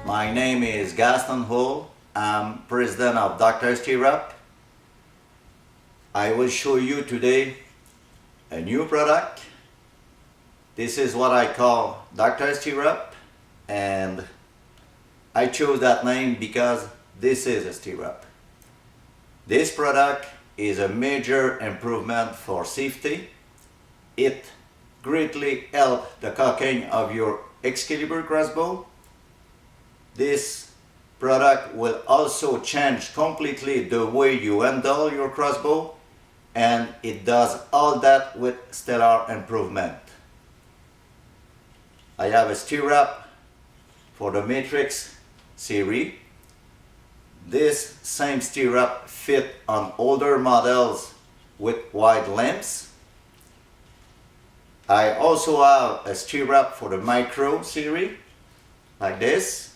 My name is Gaston Hull. I'm president of DrSTIRRUP. I will show you today a new product. This is what I call DrSTIRRUP, and I chose that name because this is a stirrup. This product is a major improvement for safety. It greatly helps the cocking of your Excalibur crossbow. This product will also change completely the way you handle your crossbow, and it does all that with stellar improvement. I have a stirrup for the Matrix series. This same stirrup fit on older models with wide limbs. I also have a stirrup for the Micro series, like this.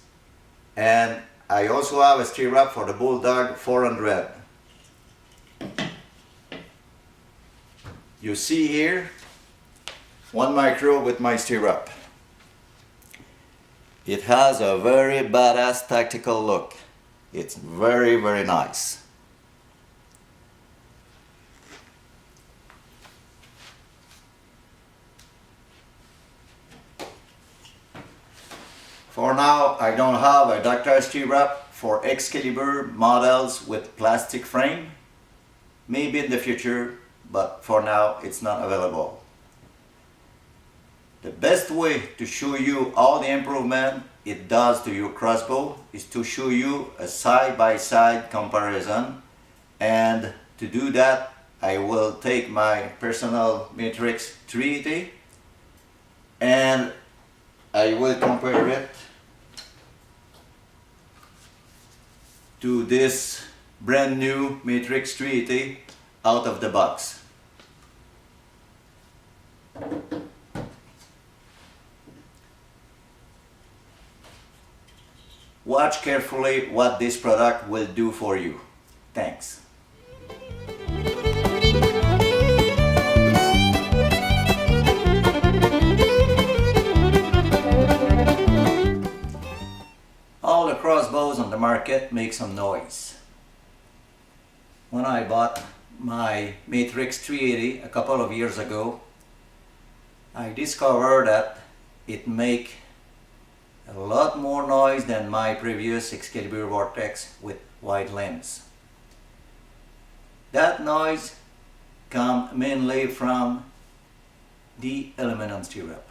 And I also have a stirrup for the Bulldog 400. You see here, one Micro with my stirrup. It has a very badass tactical look. It's very, very nice. For now, I don't have a DrSTIRRUP for Excalibur models with plastic frame. Maybe in the future, but for now it's not available. The best way to show you all the improvement it does to your crossbow is to show you a side-by-side comparison, and to do that I will take my personal Matrix 380 and I will compare it to this brand new Matrix 380 out of the box. Watch carefully what this product will do for you. Thanks. All the crossbows on the market make some noise. When I bought my Matrix 380 a couple of years ago, I discovered that it makes a lot more noise than my previous Excalibur Vortex with wide limbs. That noise comes mainly from the aluminum stirrup.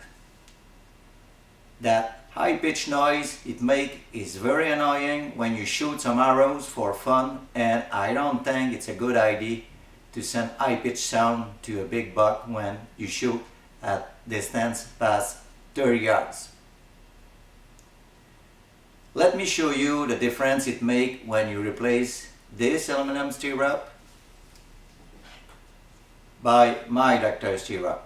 That high-pitched noise it makes is very annoying when you shoot some arrows for fun, and I don't think it's a good idea to send high-pitched sound to a big buck when you shoot at distance past 30 yards. Let me show you the difference it makes when you replace this aluminum stirrup by my DrSTIRRUP.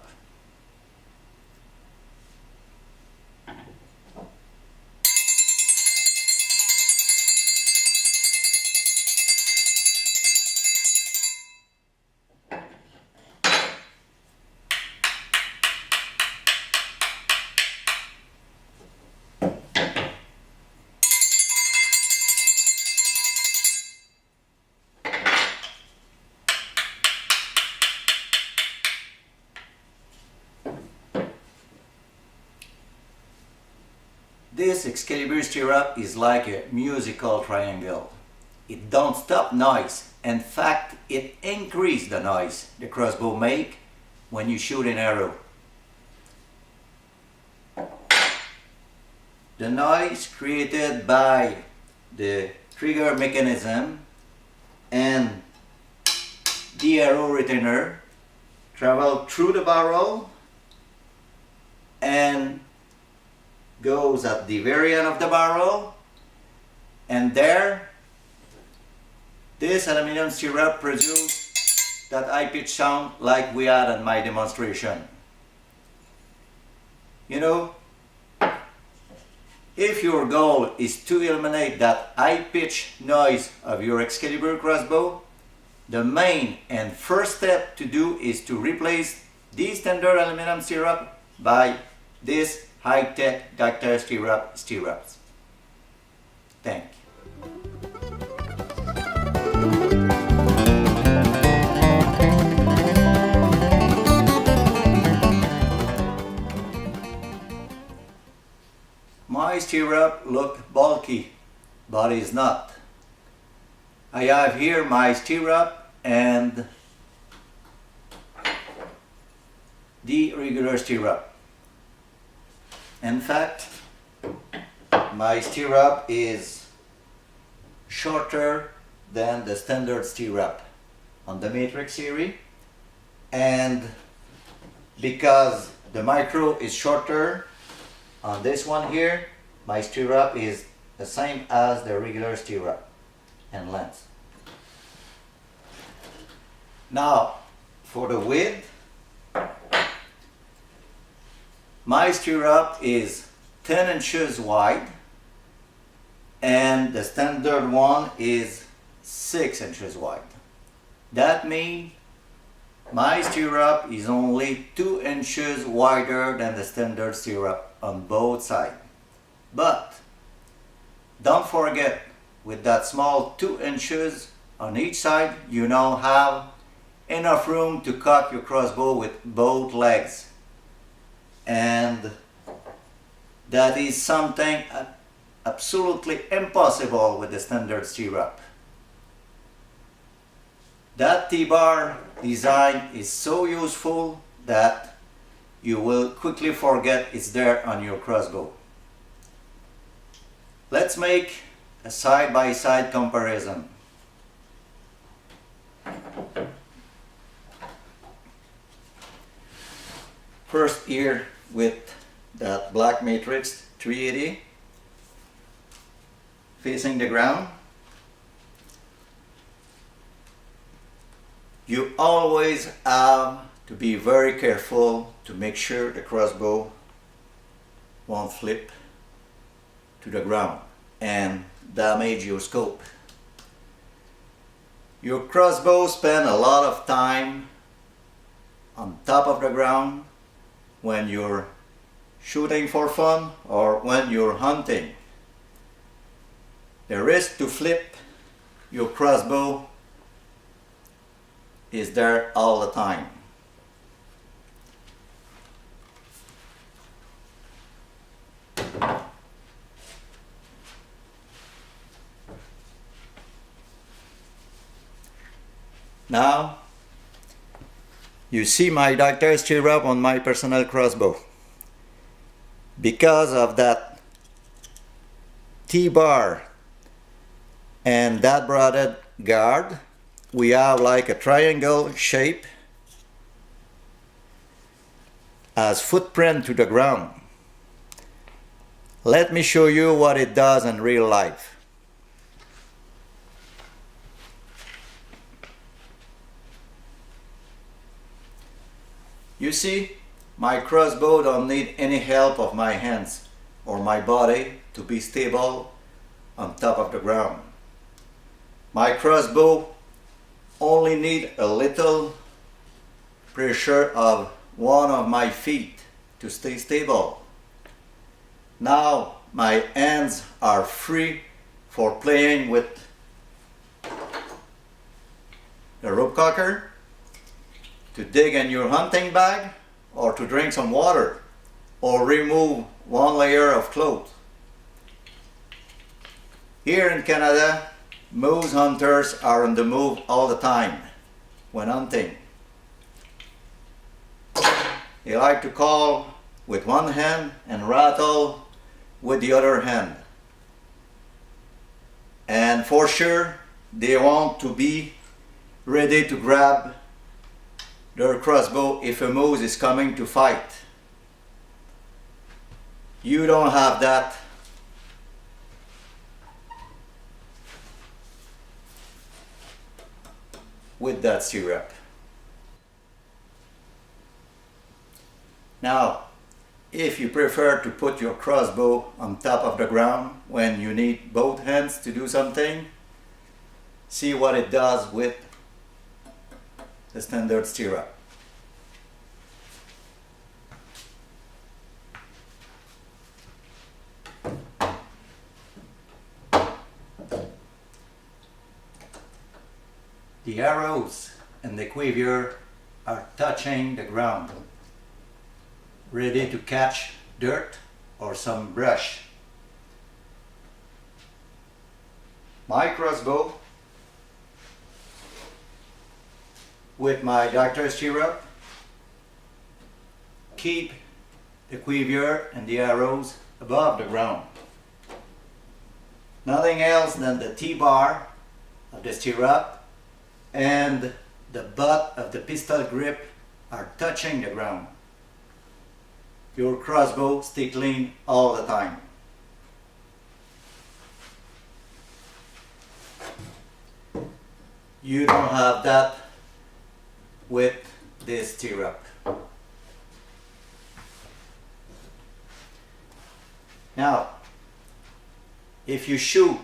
This Excalibur stirrup is like a musical triangle. It don't stop noise. In fact, it increases the noise the crossbow make when you shoot an arrow. The noise created by the trigger mechanism and the arrow retainer travel through the barrel and goes at the very end of the barrel, and there this aluminum stirrup produces that high-pitched sound like we had in my demonstration. You know, if your goal is to eliminate that high-pitched noise of your Excalibur crossbow, the main and first step to do is to replace the standard aluminum stirrup by this high-tech DrSTIRRUP stirrups. tank. My stirrup look bulky, but is not. I have here my stirrup and the regular stirrup. In fact, my stirrup is shorter than the standard stirrup on the Matrix series, and because the micro is shorter on this one here, my stirrup is the same as the regular stirrup and length. Now for the width, my stirrup is 10 inches wide and the standard one is 6 inches wide. That means my stirrup is only 2 inches wider than the standard stirrup on both sides. But don't forget, with that small 2 inches on each side, you now have enough room to cock your crossbow with both legs. And that is something absolutely impossible with the standard stirrup. That T-bar design is so useful that you will quickly forget it's there on your crossbow. Let's make a side-by-side comparison. First here with that black Matrix 380 facing the ground. You always have to be very careful to make sure the crossbow won't flip to the ground and damage your scope. Your crossbow spends a lot of time on top of the ground when you're shooting for fun or when you're hunting. The risk to flip your crossbow is there all the time. Now, you see my doctor's stirrup on my personal crossbow. Because of that T-bar and that braided guard, we have like a triangle shape as footprint to the ground. Let me show you what it does in real life. You see, my crossbow don't need any help of my hands or my body to be stable on top of the ground. My crossbow only need a little pressure of one of my feet to stay stable. Now my hands are free for playing with the rope cocker, to dig in your hunting bag, or to drink some water, or remove one layer of clothes. Here in Canada, moose hunters are on the move all the time when hunting. They like to call with one hand and rattle with the other hand. And for sure, they want to be ready to grab their crossbow if a moose is coming to fight. You don't have that. With that stirrup. Now, if you prefer to put your crossbow on top of the ground when you need both hands to do something, see what it does with the standard stirrup. the arrows and the quiver are touching the ground, ready to catch dirt or some brush. My crossbow with my doctor's stirrup keep the quiver and the arrows above the ground. Nothing else than the T-bar of the stirrup and the butt of the pistol grip are touching the ground. Your crossbow stays clean all the time. You don't have that with this stirrup. Now, if you shoot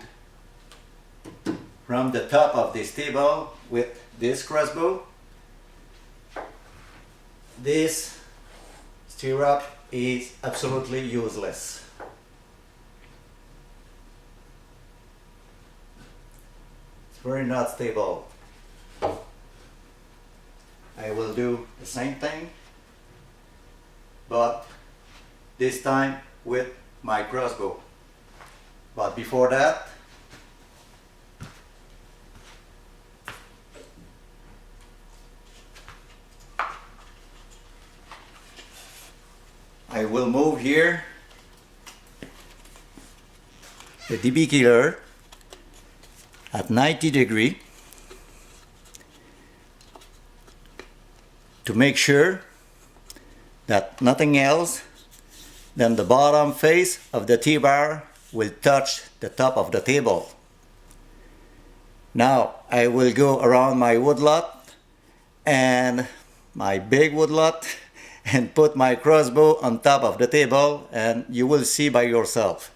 from the top of this table with this crossbow, this stirrup is absolutely useless. It's very not stable. I will do the same thing, but this time with my crossbow. But before that, I will move here the DB killer at 90 degrees to make sure that nothing else than the bottom face of the T-bar will touch the top of the table. Now I will go around my woodlot and my big woodlot and put my crossbow on top of the table, and you will see by yourself.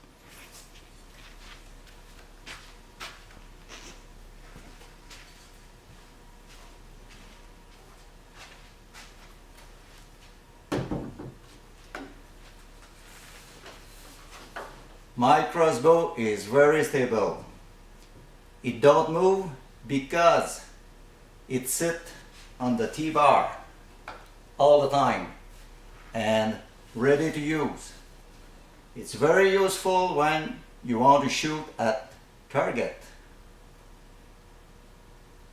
My crossbow is very stable. It don't move because it sits on the T-bar all the time and ready to use. It's very useful when you want to shoot at target.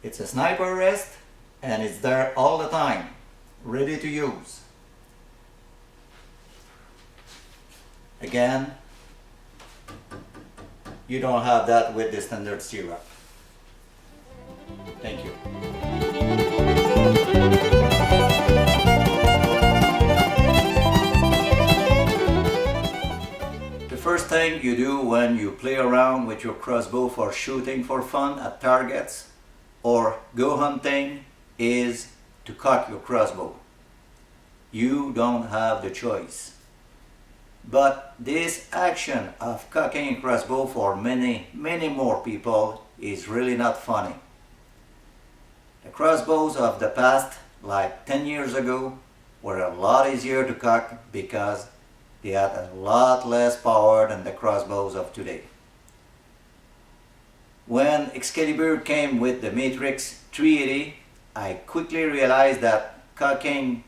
It's a sniper rest and it's there all the time, ready to use. Again, you don't have that with the standard stirrup. Thank you. The first thing you do when you play around with your crossbow for shooting for fun at targets or go hunting is to cock your crossbow. You don't have the choice. But this action of cocking a crossbow for many more people is really not funny. The crossbows of the past, like 10 years ago, were a lot easier to cock because they had a lot less power than the crossbows of today. When Excalibur came with the Matrix 380, I quickly realized that cocking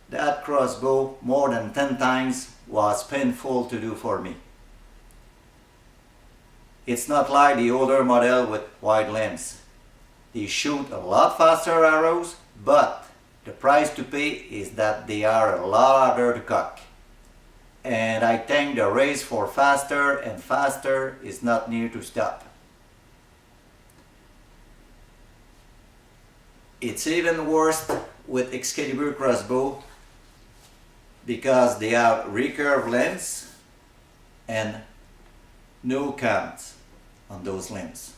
that crossbow more than 10 times was painful to do for me. It's not like the older model with wide limbs. They shoot a lot faster arrows, but the price to pay is that they are a lot harder to cock. And I think the race for faster and faster is not near to stop. It's even worse with Excalibur crossbow because they have recurve limbs and no cams on those limbs.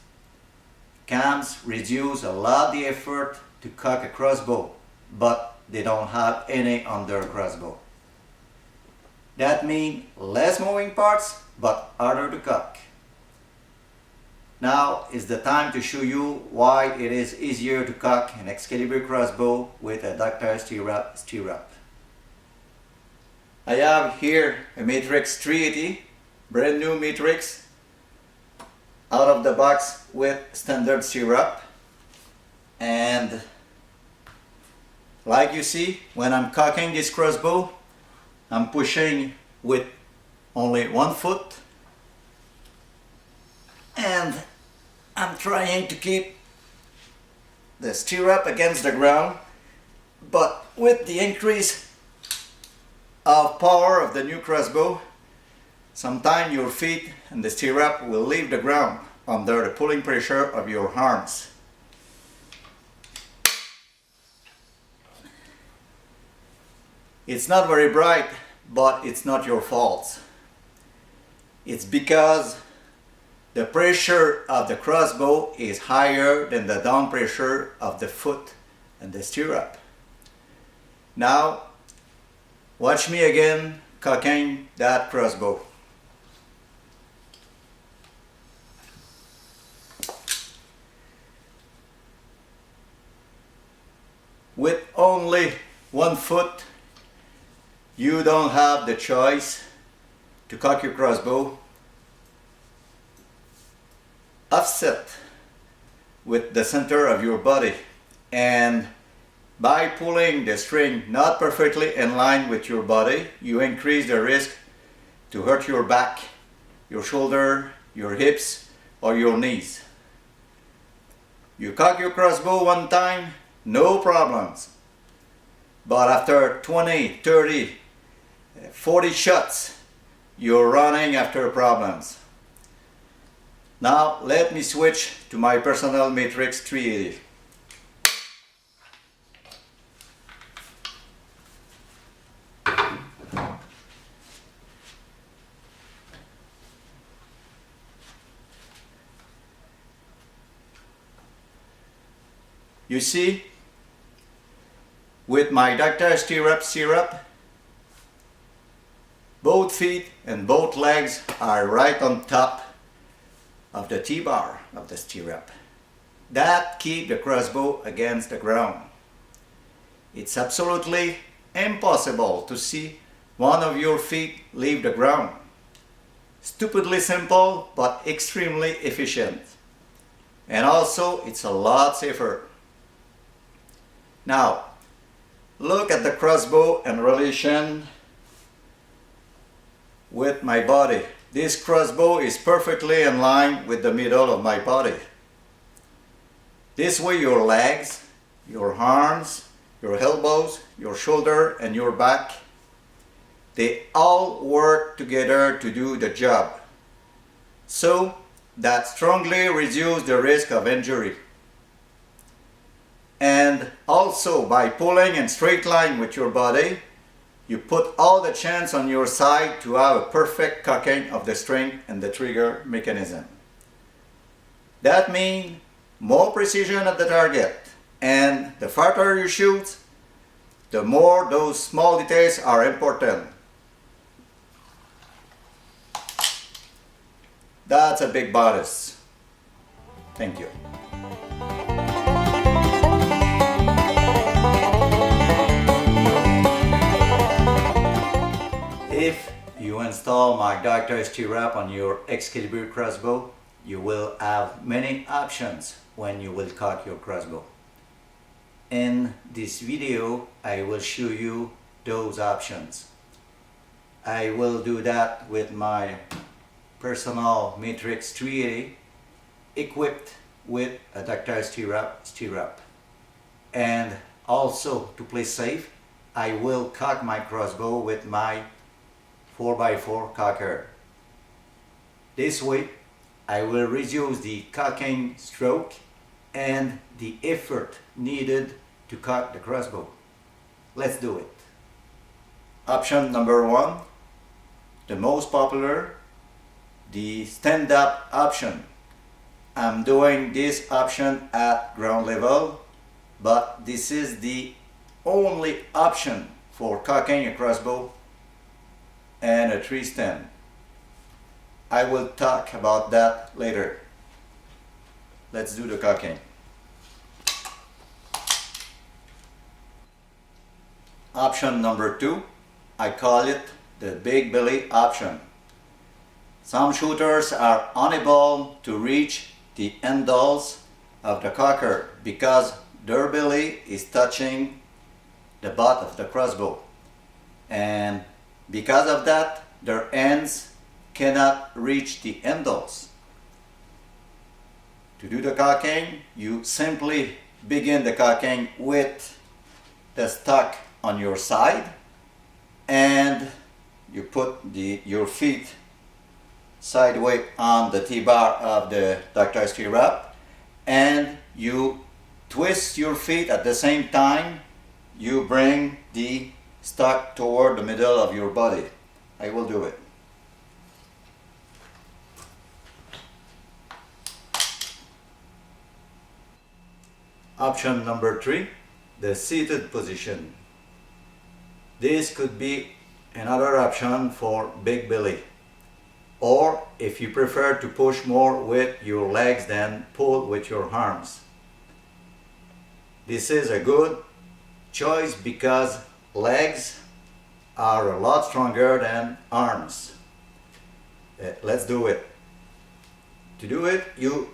Cams reduce a lot the effort to cock a crossbow, but they don't have any on their crossbow. That means less moving parts, but harder to cock. Now is the time to show you why it is easier to cock an Excalibur crossbow with a Dr. Stirrup. I have here a Matrix 380, brand new Matrix, out of the box with standard stirrup. And like you see, when I'm cocking this crossbow, I'm pushing with only one foot, and I'm trying to keep the stirrup against the ground, but with the increase of power of the new crossbow, sometimes your feet and the stirrup will leave the ground under the pulling pressure of your arms. It's not very bright, but it's not your fault. It's because the pressure of the crossbow is higher than the down pressure of the foot and the stirrup. Now, watch me again cocking that crossbow. With only one foot, you don't have the choice to cock your crossbow offset with the center of your body, and by pulling the string not perfectly in line with your body, you increase the risk to hurt your back, your shoulder, your hips, or your knees. You cock your crossbow one time, no problems. But after 20, 30, 40 shots, you're running after problems. Now let me switch to my personal Matrix 380. You see, with my DrSTIRRUP stirrup, both feet and both legs are right on top of the T-bar of the stirrup. That keeps the crossbow against the ground. It's absolutely impossible to see one of your feet leave the ground. Stupidly simple, but extremely efficient. And also, it's a lot safer. Now, look at the crossbow in relation with my body. This crossbow is perfectly in line with the middle of my body. This way your legs, your arms, your elbows, your shoulder and your back, they all work together to do the job. So that strongly reduces the risk of injury. And also by pulling in straight line with your body, you put all the chance on your side to have a perfect cocking of the string and the trigger mechanism. That means more precision at the target, and the farther you shoot, the more those small details are important. That's a big bonus. Thank you. If you install my DrSTIRRUP on your Excalibur crossbow, you will have many options when you will cock your crossbow. In this video, I will show you those options. I will do that with my personal Matrix 380 equipped with a DrSTIRRUP stirrup. And also, to play safe, I will cock my crossbow with my 4x4 cocker. This way, I will reduce the cocking stroke and the effort needed to cock the crossbow. Let's do it. Option number 1, the most popular, the stand-up option. I'm doing this option at ground level, but this is the only option for cocking a crossbow and a tree stand. I will talk about that later. Let's do the cocking. Option number 2, I call it the big belly option. Some shooters are unable to reach the handles of the cocker because their belly is touching the butt of the crossbow, and because of that their ends cannot reach the handles. To do the cocking, you simply begin the cocking with the stock on your side, and you put your feet sideways on the T-bar of the Dr. Stirrup, and you twist your feet at the same time. You bring the stock toward the middle of your body. I will do it. Option number 3, the seated position. This could be another option for big belly, or if you prefer to push more with your legs than pull with your arms. This is a good choice because legs are a lot stronger than arms. Let's do it. To do it, you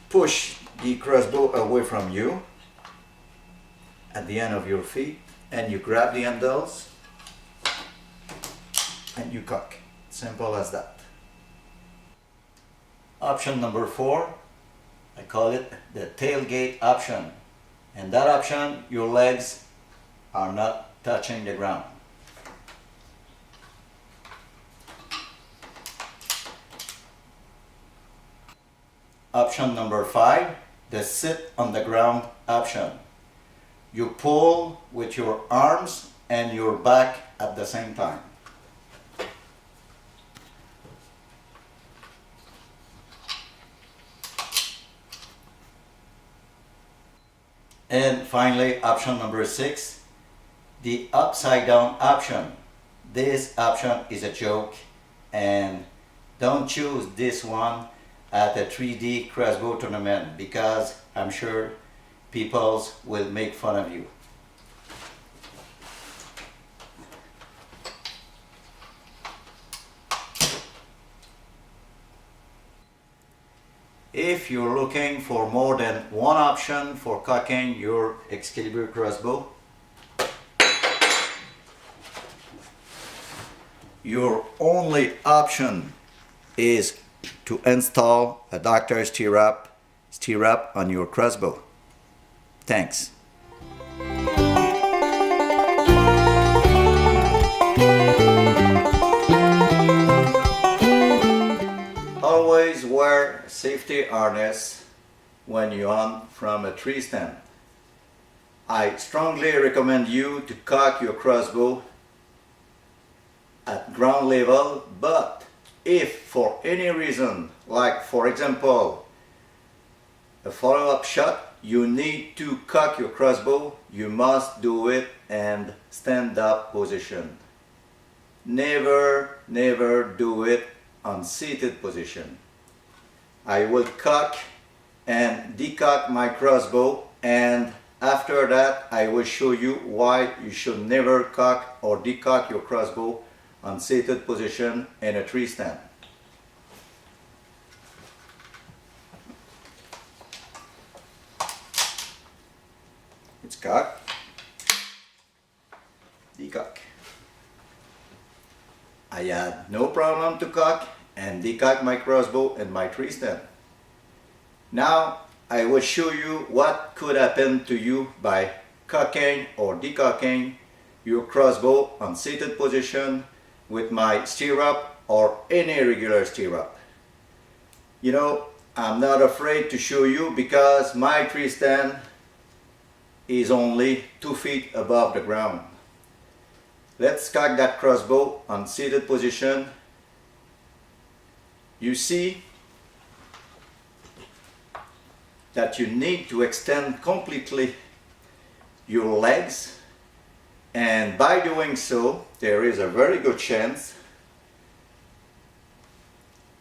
push the crossbow away from you at the end of your feet, and you grab the handles and you cock. Simple as that. Option number 4, I call it the tailgate option. And that option, your legs are not touching the ground. Option number 5, the sit on the ground option. You pull with your arms and your back at the same time. And finally, option number 6, the upside down option. This option is a joke, and don't choose this one at a 3D crossbow tournament because I'm sure people will make fun of you. If you're looking for more than one option for cocking your Excalibur crossbow, your only option is to install a Dr. Stirrup on your crossbow. Thanks. Always wear a safety harness when you hunt from a tree stand. I strongly recommend you to cock your crossbow at ground level, but if for any reason, like for example a follow-up shot, you need to cock your crossbow, you must do it in stand-up position. Never do it on seated position. I will cock and decock my crossbow, and after that I will show you why you should never cock or decock your crossbow on seated position in a tree stand. It's cock, decock. I had no problem to cock and decock my crossbow in my tree stand. Now I will show you what could happen to you by cocking or decocking your crossbow on seated position with my stirrup or any regular stirrup. You know, I'm not afraid to show you because my tree stand is only 2 feet above the ground. Let's cock that crossbow on seated position. You see that you need to extend completely your legs, and by doing so there is a very good chance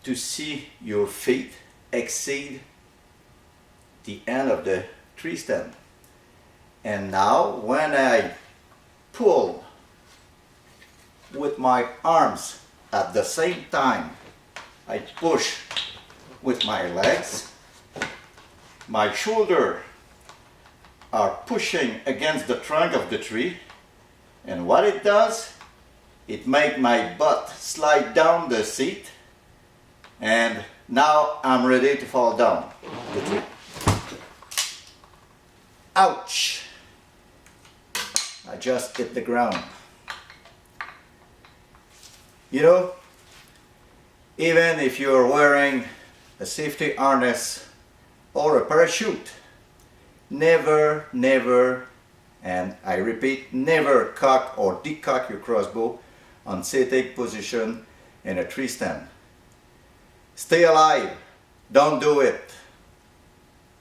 to see your feet exceed the end of the tree stand. And now when I pull with my arms at the same time, I push with my legs, my shoulder are pushing against the trunk of the tree, and what it does, it makes my butt slide down the seat, and now I'm ready to fall down the tree. Ouch! I just hit the ground. You know, even if you're wearing a safety harness or a parachute, never, and I repeat, never cock or decock your crossbow on sitting position in a tree stand. Stay alive, don't do it.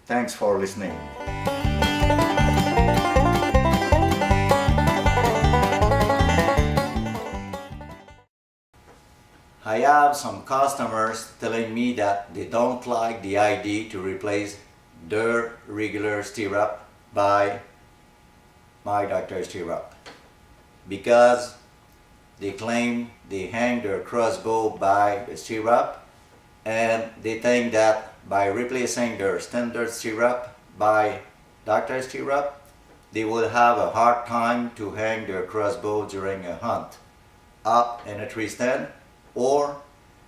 Thanks for listening. I have some customers telling me that they don't like the idea to replace their regular stirrup by my Dr. Stirrup because they claim they hang their crossbow by the stirrup, and they think that by replacing their standard stirrup by Dr. Stirrup, they will have a hard time to hang their crossbow during a hunt, up in a tree stand, or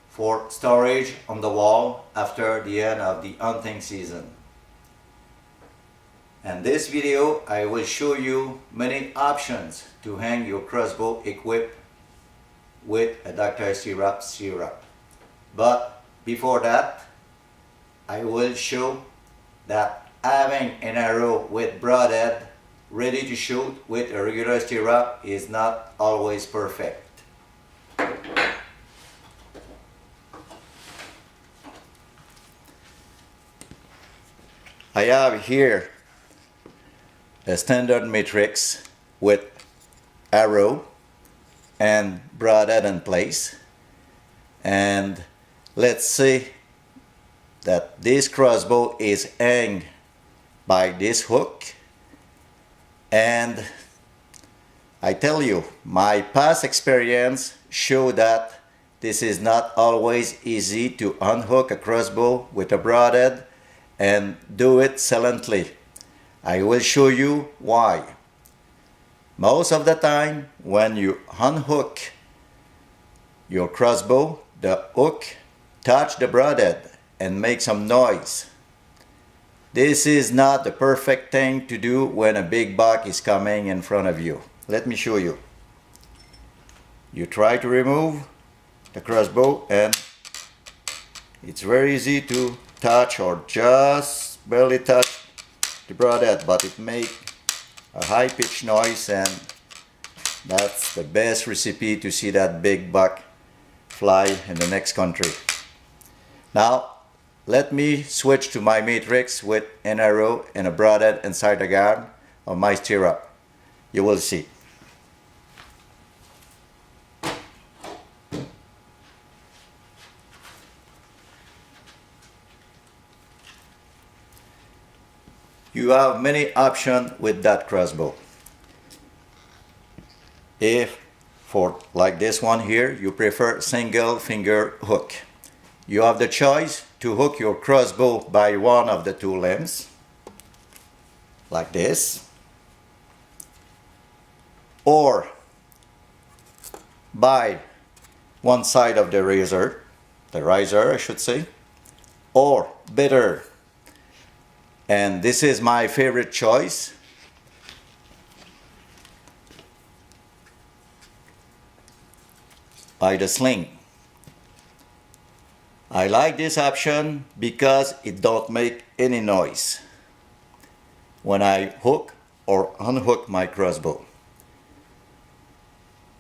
for storage on the wall after the end of the hunting season. In this video, I will show you many options to hang your crossbow equipped with a Dr. Stirrup. But before that, I will show that having an arrow with broadhead ready to shoot with a regular stirrup is not always perfect. I have here a standard matrix with arrow and broadhead in place, and let's say that this crossbow is hanged by this hook, and I tell you, my past experience show that this is not always easy to unhook a crossbow with a broadhead and do it silently. I will show you why. Most of the time, when you unhook your crossbow, the hook touch the broadhead and make some noise. This is not the perfect thing to do when a big buck is coming in front of you. Let me show you. You try to remove the crossbow and it's very easy to touch or just barely touch the broadhead, but it makes a high-pitched noise, and that's the best recipe to see that big buck fly in the next country. Now let me switch to my matrix with an arrow and a broadhead inside the guard of my stirrup. You will see. You have many options with that crossbow. If, for like this one here, you prefer single finger hook, you have the choice to hook your crossbow by one of the two limbs, like this, or by one side of the riser I should say, or better, and this is my favorite choice, by the sling. I like this option because it don't make any noise when I hook or unhook my crossbow.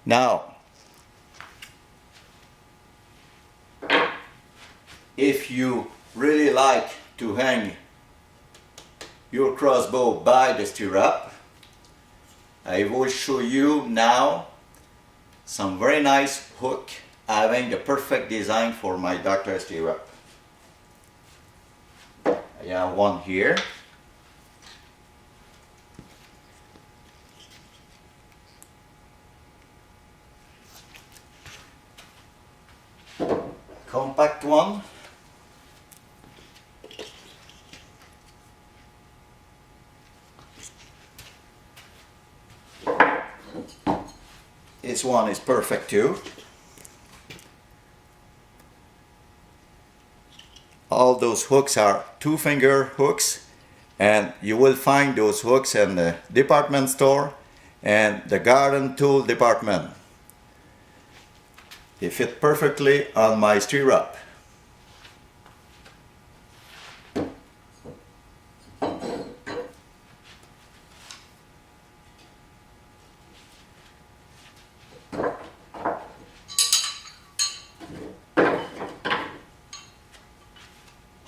Now, if you really like to hang your crossbow by the stirrup, I will show you now some very nice hook having the perfect design for my Dr. Stirrup. I have one here. Compact one. this one is perfect too. All those hooks are 2-finger hooks, and you will find those hooks in the department store and the garden tool department. They fit perfectly on my stirrup.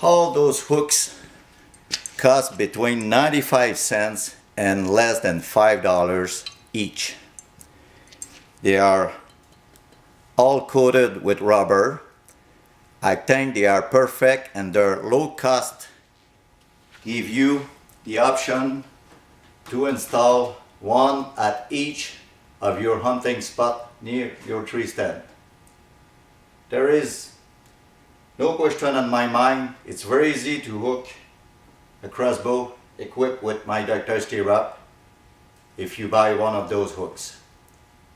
All those hooks cost between 95 cents and less than $5 each. They are all coated with rubber. I think they are perfect, and their low cost give you the option to install one at each of your hunting spot near your tree stand. There is no question on my mind. It's very easy to hook a crossbow equipped with my Dr. Stirrup if you buy one of those hooks.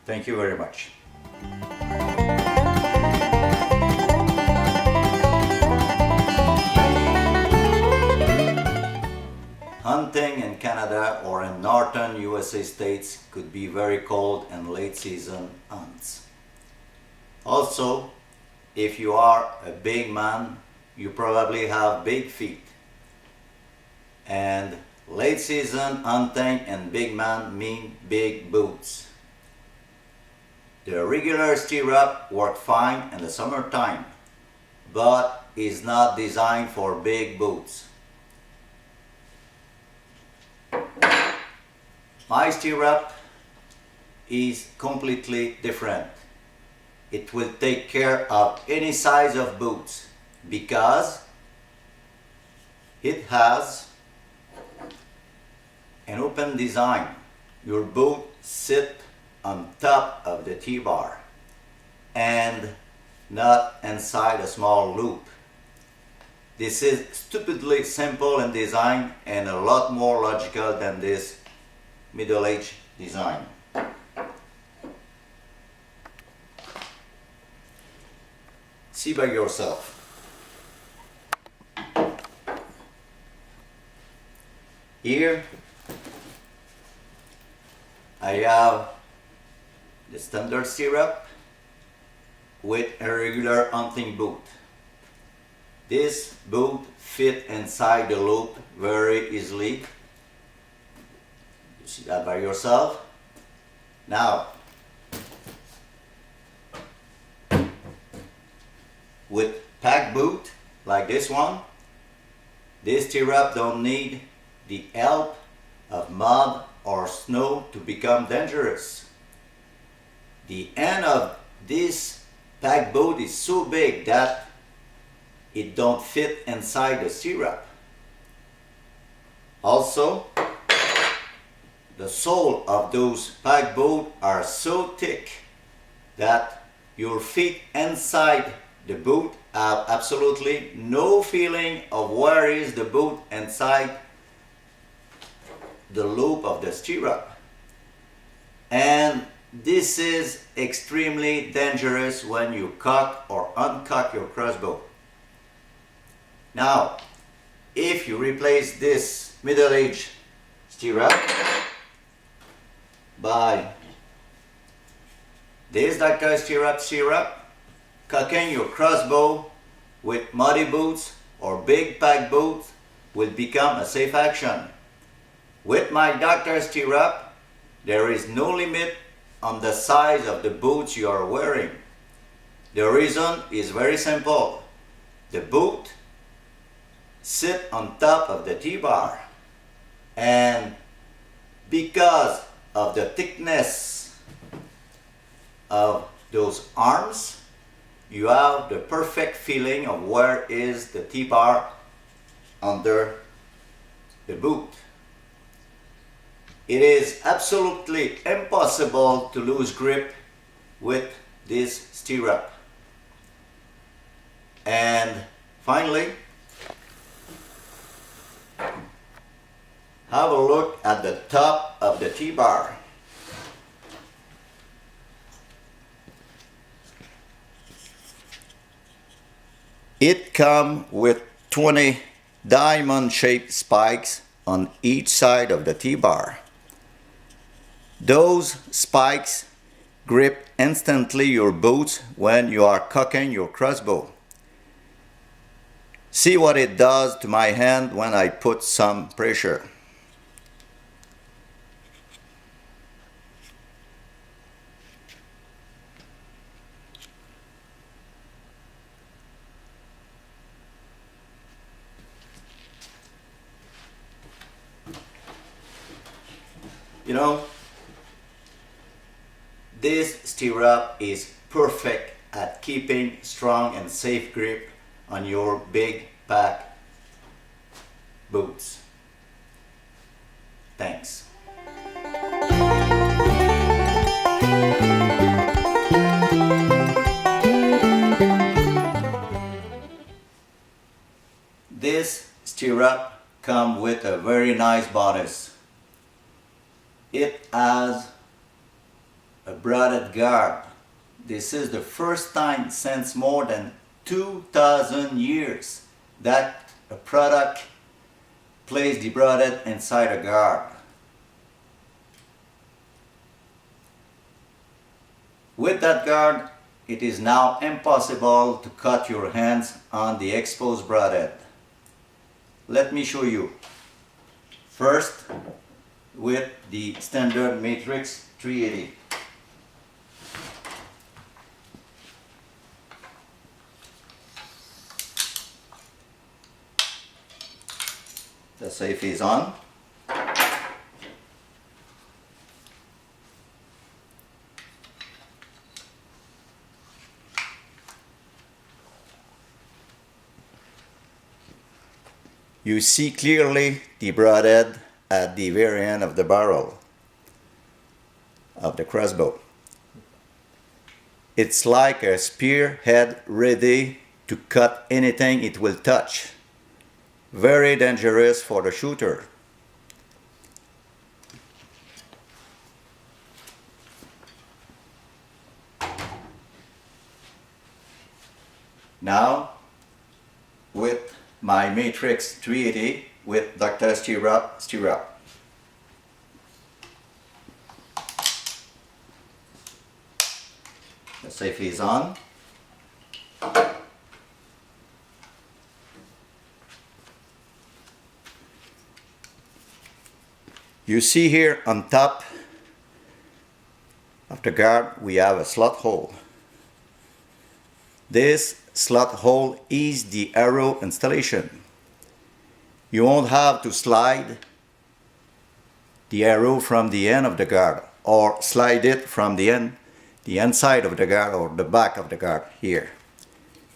Thank you very much. Hunting in Canada or in northern USA states could be very cold and late season hunts. Also, if you are a big man, you probably have big feet. And late season hunting and big man mean big boots. The regular stirrup works fine in the summertime, but is not designed for big boots. My stirrup is completely different. It will take care of any size of boots because it has an open design. Your boot sits on top of the T-bar and not inside a small loop. This is stupidly simple in design and a lot more logical than this middle-aged design. See by yourself. Here I have the standard stirrup with a regular hunting boot. This boot fits inside the loop very easily. You see that by yourself. Now, with pack boot like this one, this stirrup don't need the help of mud or snow to become dangerous. The end of this pack boot is so big that it don't fit inside the stirrup. Also, the sole of those pack boot are so thick that your feet inside the boot have absolutely no feeling of where is the boot inside the loop of the stirrup. And this is extremely dangerous when you cock or uncock your crossbow. Now, if you replace this middle-aged stirrup by this Dr. Stirrup, cocking your crossbow with muddy boots or big pack boots will become a safe action. With my Dr. Stirrup, there is no limit on the size of the boots you are wearing. The reason is very simple. The boot sits on top of the T-bar, and because of the thickness of those arms, you have the perfect feeling of where is the T-bar under the boot. It is absolutely impossible to lose grip with this stirrup. And finally, have a look at the top of the T-bar. It comes with 20 diamond-shaped spikes on each side of the T-bar. Those spikes grip instantly your boots when you are cocking your crossbow. See what it does to my hand when I put some pressure. You know, this stirrup is perfect at keeping strong and safe grip on your big pack boots. Thanks. This stirrup comes with a very nice bonus. It has a braided guard. This is the first time since more than 2,000 years that a product places the braided inside a guard. With that guard, it is now impossible to cut your hands on the exposed braided. Let me show you. First, with the standard matrix 380. The safe is on. You see clearly the broadhead at the very end of the barrel of the crossbow. It's like a spearhead ready to cut anything it will touch. Very dangerous for the shooter. Now, with my Matrix 380 with Dr. Stirrup. The safe is on. You see here on top of the guard we have a slot hole. This slot hole is the arrow installation. You won't have to slide the arrow from the end of the guard or slide it from the inside of the guard or the back of the guard here.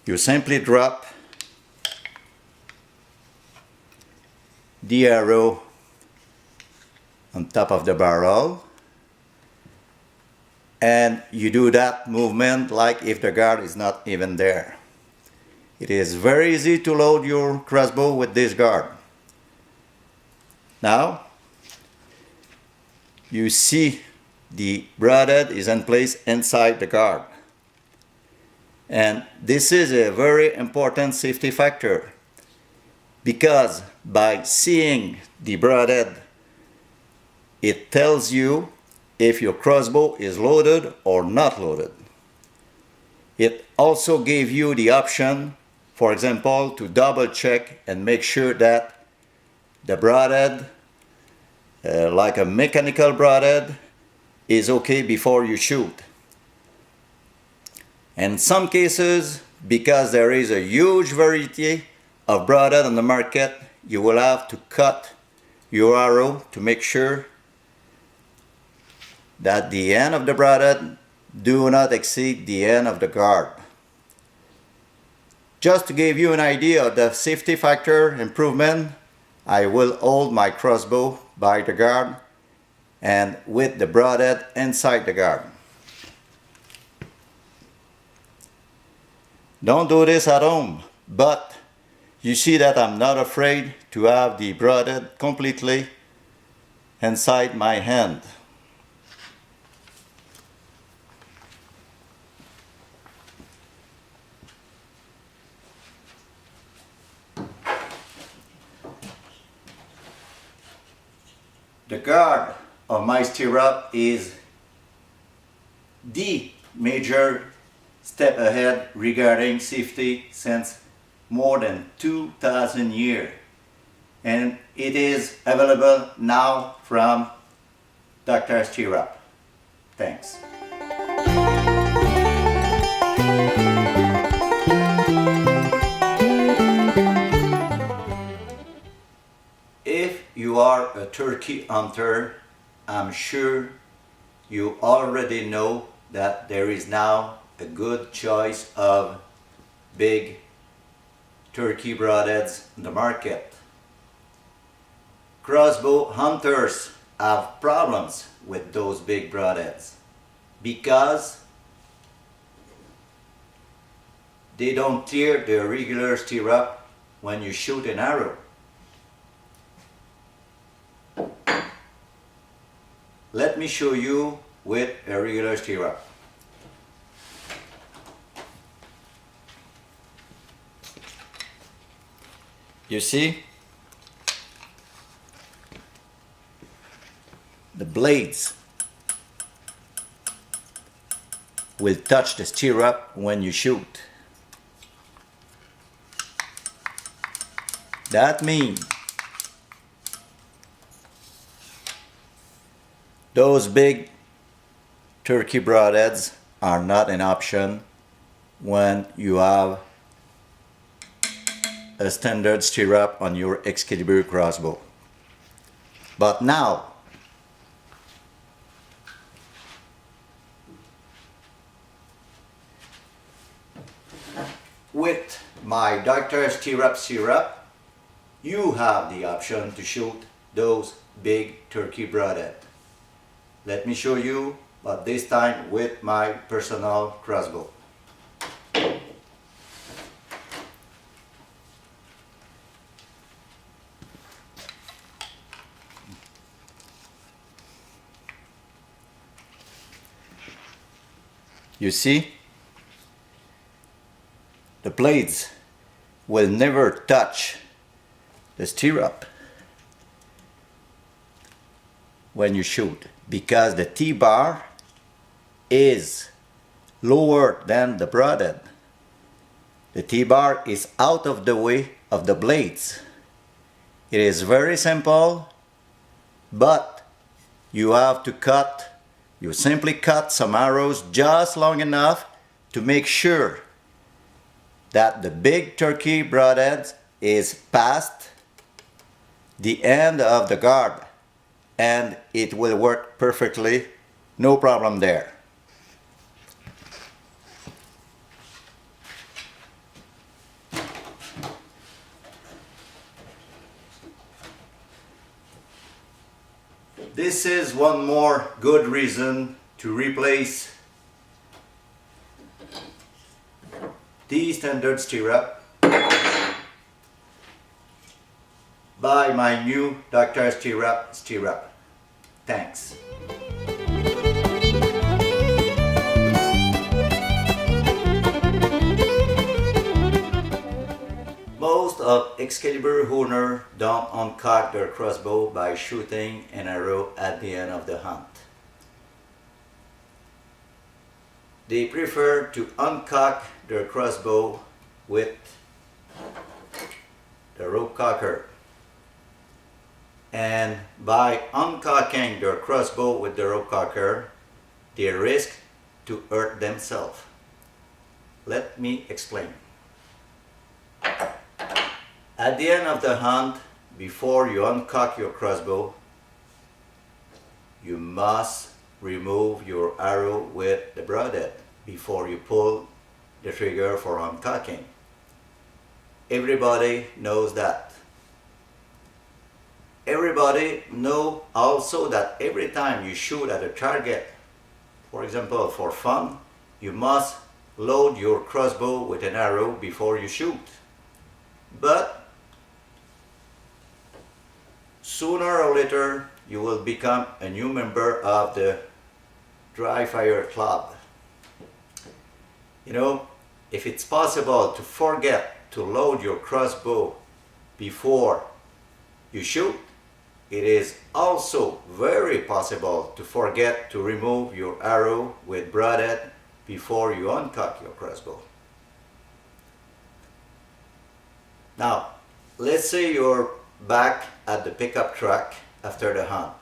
You simply drop the arrow on top of the barrel, and you do that movement like if the guard is not even there. It is very easy to load your crossbow with this guard. Now, you see the broadhead is in place inside the guard. And this is a very important safety factor, because by seeing the broadhead, it tells you if your crossbow is loaded or not loaded. It also gave you the option, for example, to double check and make sure that the broadhead, like a mechanical broadhead, is okay before you shoot. In some cases, because there is a huge variety of broadhead on the market, you will have to cut your arrow to make sure that the end of the broadhead do not exceed the end of the guard. Just to give you an idea of the safety factor improvement, I will hold my crossbow by the guard and with the broadhead inside the guard. Don't do this at home, but you see that I'm not afraid to have the broadhead completely inside my hand. The guard of my stirrup is the major step ahead regarding safety since more than 2000 years, and it is available now from Dr. Stirrup. Thanks. If you are a turkey hunter, I'm sure you already know that there is now a good choice of big turkey broadheads in the market. Crossbow hunters have problems with those big broadheads because they don't tear the regular stirrup when you shoot an arrow. Let me show you with a regular stirrup. You see? The blades will touch the stirrup when you shoot. That means those big turkey broadheads are not an option when you have a standard stirrup on your Excalibur crossbow. But now, with my Dr. Stirrup, you have the option to shoot those big turkey broadhead. Let me show you, but this time with my personal crossbow. You see? The blades will never touch the stirrup when you shoot because the T-bar is lower than the broadhead. The T-bar is out of the way of the blades. It is very simple, but you have to cut, you simply cut some arrows just long enough to make sure that the big turkey broadhead is past the end of the guard, and it will work perfectly, no problem there. This is one more good reason to replace the standard stirrup by my new Dr. Stirrup. Thanks. Most of Excalibur owners don't uncock their crossbow by shooting an arrow at the end of the hunt. They prefer to uncock their crossbow with the rope cocker. And by uncocking their crossbow with the rope cocker, they risk to hurt themselves. Let me explain. At the end of the hunt, before you uncock your crossbow, you must remove your arrow with the broadhead before you pull the trigger for uncocking. Everybody knows that. Everybody knows also that every time you shoot at a target, for example for fun, you must load your crossbow with an arrow before you shoot. But sooner or later you will become a new member of the Dry Fire Club. You know, if it's possible to forget to load your crossbow before you shoot, it is also very possible to forget to remove your arrow with broadhead before you uncock your crossbow. Now, let's say you're back at the pickup truck after the hunt.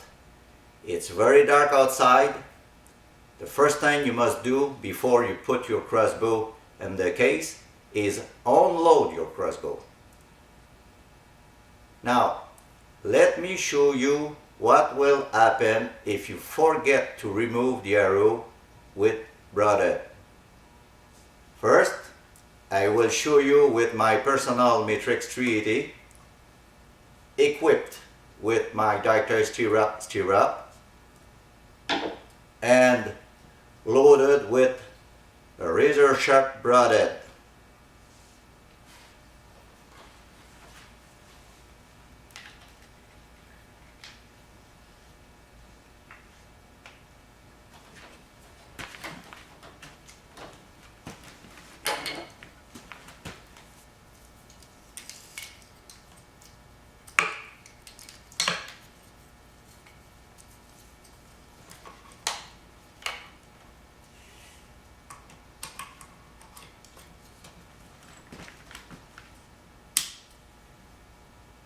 It's very dark outside. The first thing you must do before you put your crossbow in the case is unload your crossbow. Now, let me show you what will happen if you forget to remove the arrow with broadhead. First, I will show you with my personal Matrix 380 equipped with my Dr. Stirrup and loaded with a razor sharp broadhead.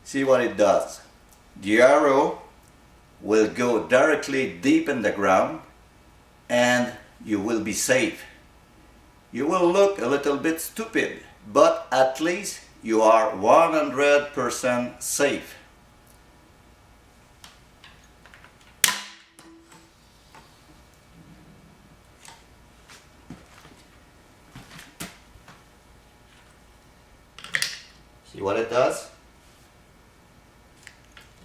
See what it does. The arrow will go directly deep in the ground and you will be safe. You will look a little bit stupid, but at least you are 100% safe. See what it does?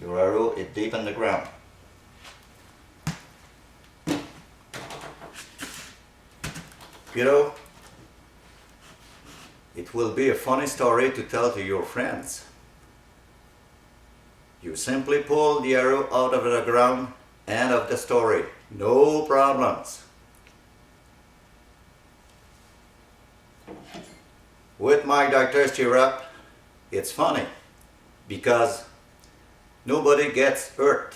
Your arrow is deep in the ground. You know, it will be a funny story to tell to your friends. You simply pull the arrow out of the ground, end of the story. No problems. With my Dr. Stirrup, it's funny because nobody gets hurt.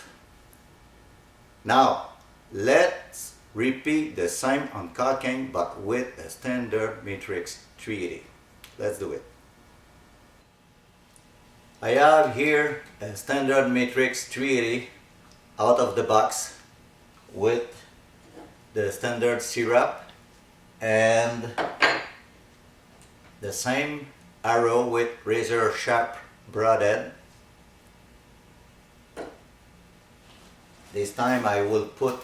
Now, let's repeat the same uncocking but with a standard Matrix 380. Let's do it. I have here a standard Matrix 380 out of the box with the standard stirrup and the same arrow with razor sharp broadhead. This time I will put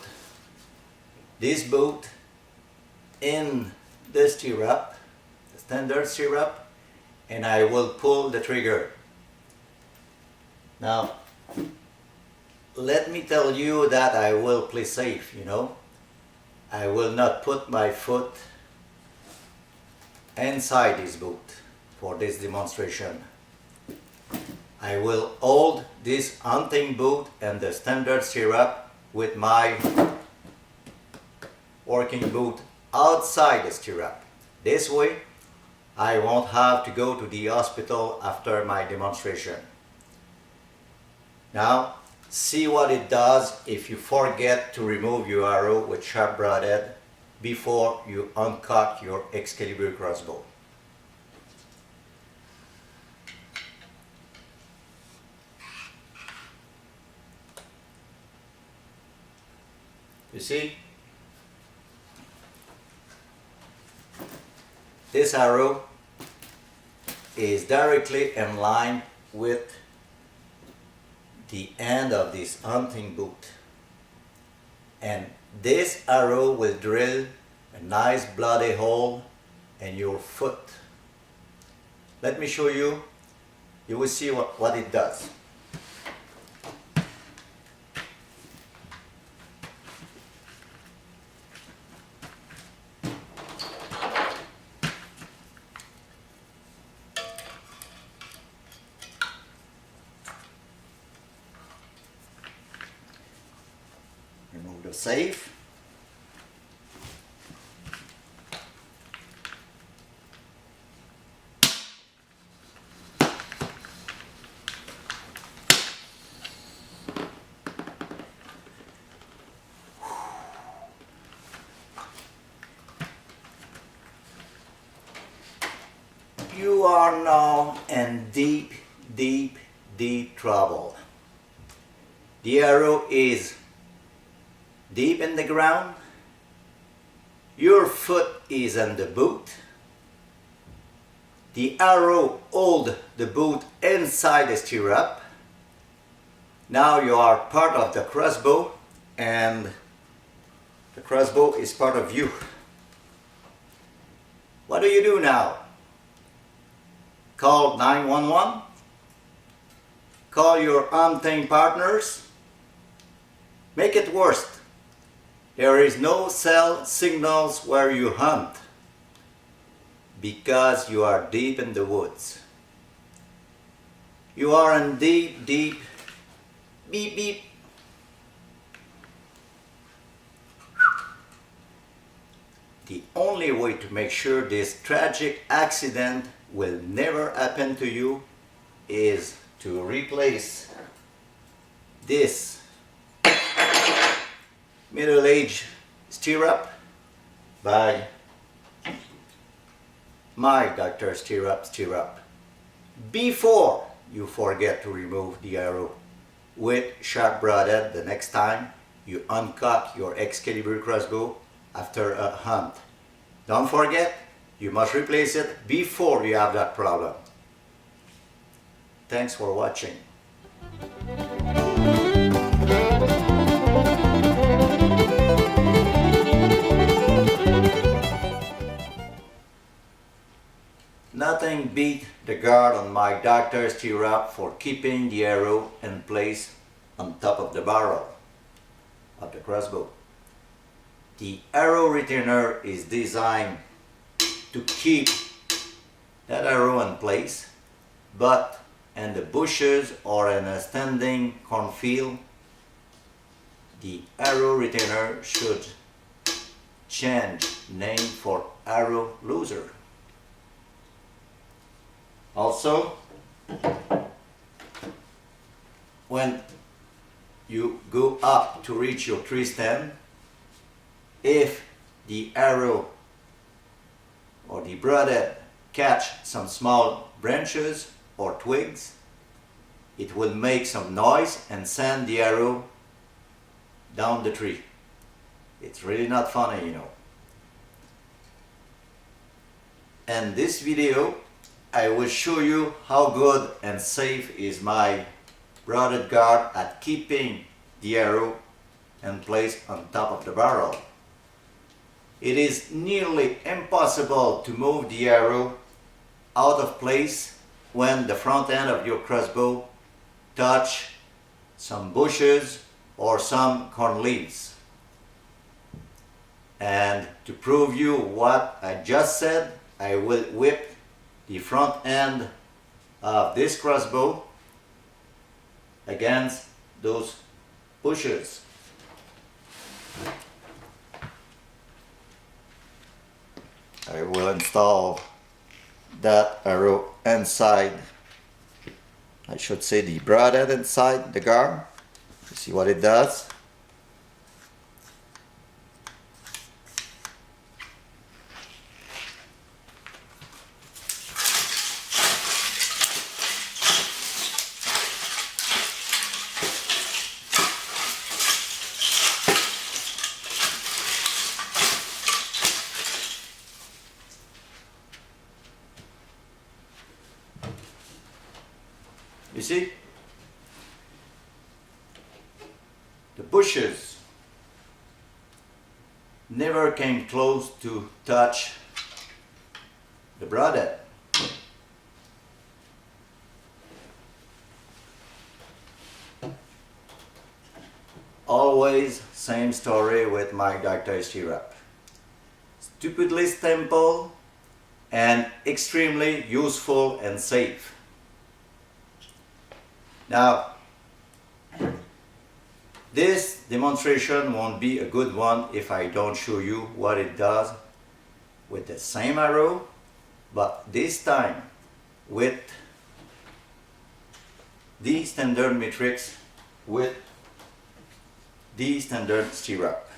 this boot in the stirrup, the standard stirrup, and I will pull the trigger. Now, let me tell you that I will play safe, you know. I will not put my foot inside this boot for this demonstration. I will hold this hunting boot and the standard stirrup with my working boot outside the stirrup. This way, I won't have to go to the hospital after my demonstration. Now, see what it does if you forget to remove your arrow with sharp broadhead before you uncock your Excalibur crossbow. You see, this arrow is directly in line with the end of this hunting boot, and this arrow will drill a nice bloody hole in your foot. Let me show you. You will see what it does. Remove the safe. You are now in deep, deep, deep trouble. The arrow is deep in the ground. Your foot is in the boot. The arrow holds the boot inside the stirrup. Now you are part of the crossbow and the crossbow is part of you. What do you do now? Call 911? Call your hunting partners? Make it worse. There is no cell signals where you hunt because you are deep in the woods. You are in deep, deep, beep, beep. The only way to make sure this tragic accident will never happen to you is to replace this middle-aged stirrup by my Dr. Stirrup before you forget to remove the arrow with sharp broadhead the next time you uncock your Excalibur crossbow after a hunt. Don't forget, you must replace it before you have that problem. Thanks for watching. Nothing beat the guard on my Dr. Stirrup for keeping the arrow in place on top of the barrel of the crossbow. The arrow retainer is designed to keep that arrow in place, but in the bushes or in a standing cornfield, the arrow retainer should change name for arrow loser. Also, when you go up to reach your tree stand, if the arrow or the broadhead catch some small branches or twigs, it will make some noise and send the arrow down the tree. It's really not funny, you know. In this video, I will show you how good and safe is my broadhead guard at keeping the arrow in place on top of the barrel. It is nearly impossible to move the arrow out of place when the front end of your crossbow touch some bushes or some corn leaves. And to prove you what I just said, I will whip the front end of this crossbow against those bushes. I will install that arrow inside, I should say the broadhead inside the guard. You see what it does? You see? The bushes never came close to touch the broadhead. Always same story with my Dr. Stirrup. Stupidly simple and extremely useful and safe. Now, this demonstration won't be a good one if I don't show you what it does with the same arrow, but this time with the standard matrix with the standard stirrup.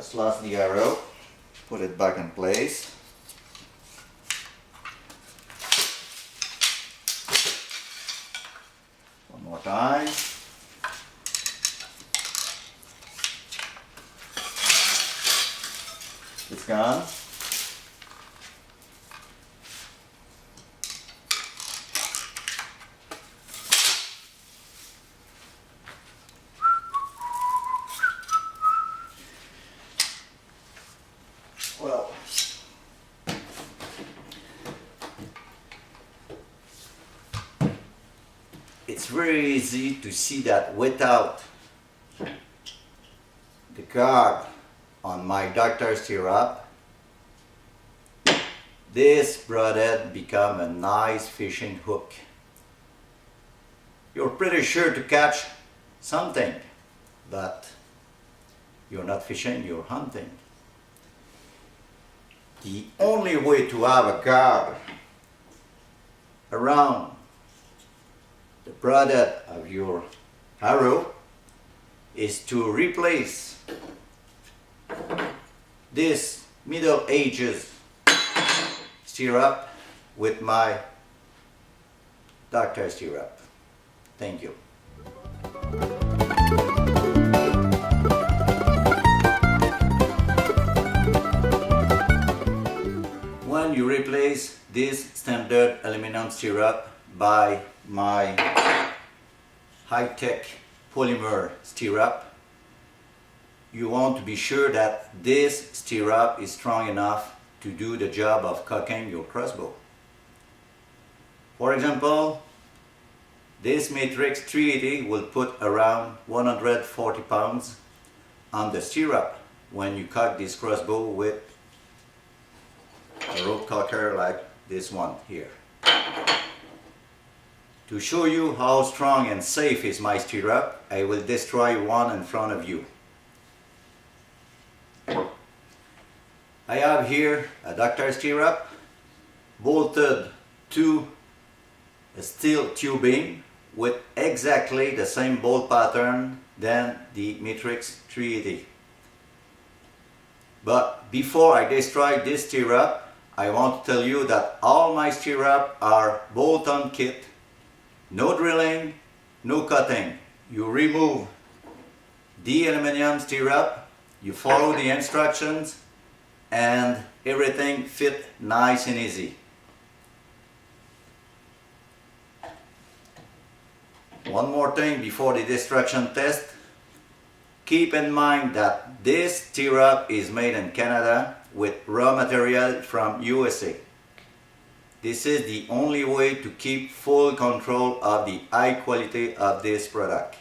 Just lost the arrow. Put it back in place. One more time. It's gone. Well, it's very easy to see that without the guard on my doctor's stirrup, this broadhead become a nice fishing hook. You're pretty sure to catch something, but you're not fishing, you're hunting. The only way to have a guard around the broadhead of your arrow is to replace this Middle Ages stirrup with my doctor stirrup. Thank you. When you replace this standard aluminum stirrup by my high-tech polymer stirrup, you want to be sure that this stirrup is strong enough to do the job of cocking your crossbow. For example, this Matrix 380 will put around 140 pounds on the stirrup when you cock this crossbow with a rope cocker like this one here. To show you how strong and safe is my stirrup, I will destroy one in front of you. I have here a doctor stirrup bolted to a steel tubing with exactly the same bolt pattern than the Matrix 380. But before I destroy this stirrup, I want to tell you that all my stirrup are bolt-on kit. No drilling, no cutting. You remove the aluminum stirrup, you follow the instructions, and everything fit nice and easy. One more thing before the destruction test. Keep in mind that this stirrup is made in Canada with raw material from USA. This is the only way to keep full control of the high quality of this product.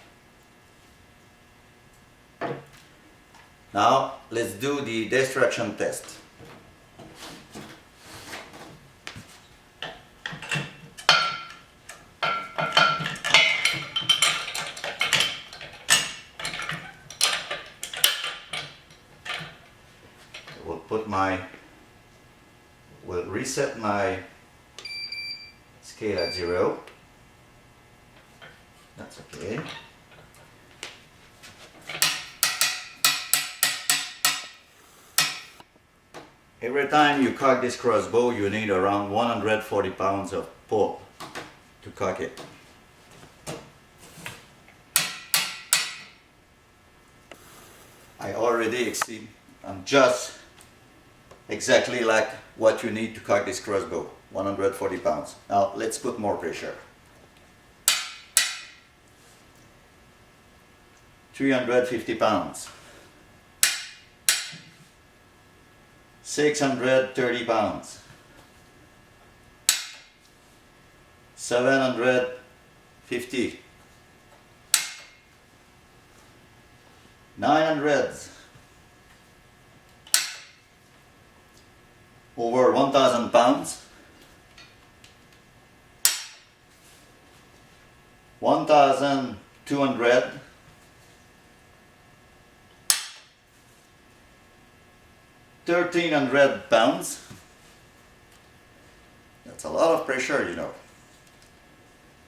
Now let's do the destruction test. We'll reset my scale at 0. That's okay. Every time you cock this crossbow, you need around 140 pounds of pull to cock it. I already exceed, I'm just exactly like what you need to cock this crossbow, 140 pounds. Now let's put more pressure. 350 pounds. 630 pounds. 750. 900. Over 1,000 pounds. 1,200. 1,300 pounds. That's a lot of pressure, you know.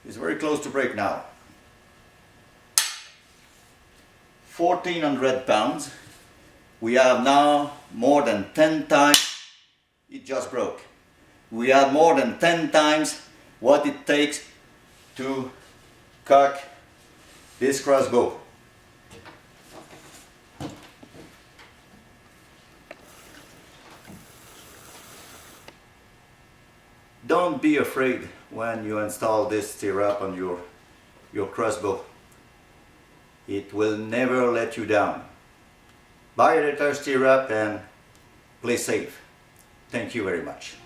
It's very close to break now. 1,400 pounds. We have now more than 10 times, it just broke. We have more than 10 times what it takes to cock this crossbow. Don't be afraid when you install this stirrup on your crossbow. It will never let you down. Buy a stirrup and play safe. Thank you very much.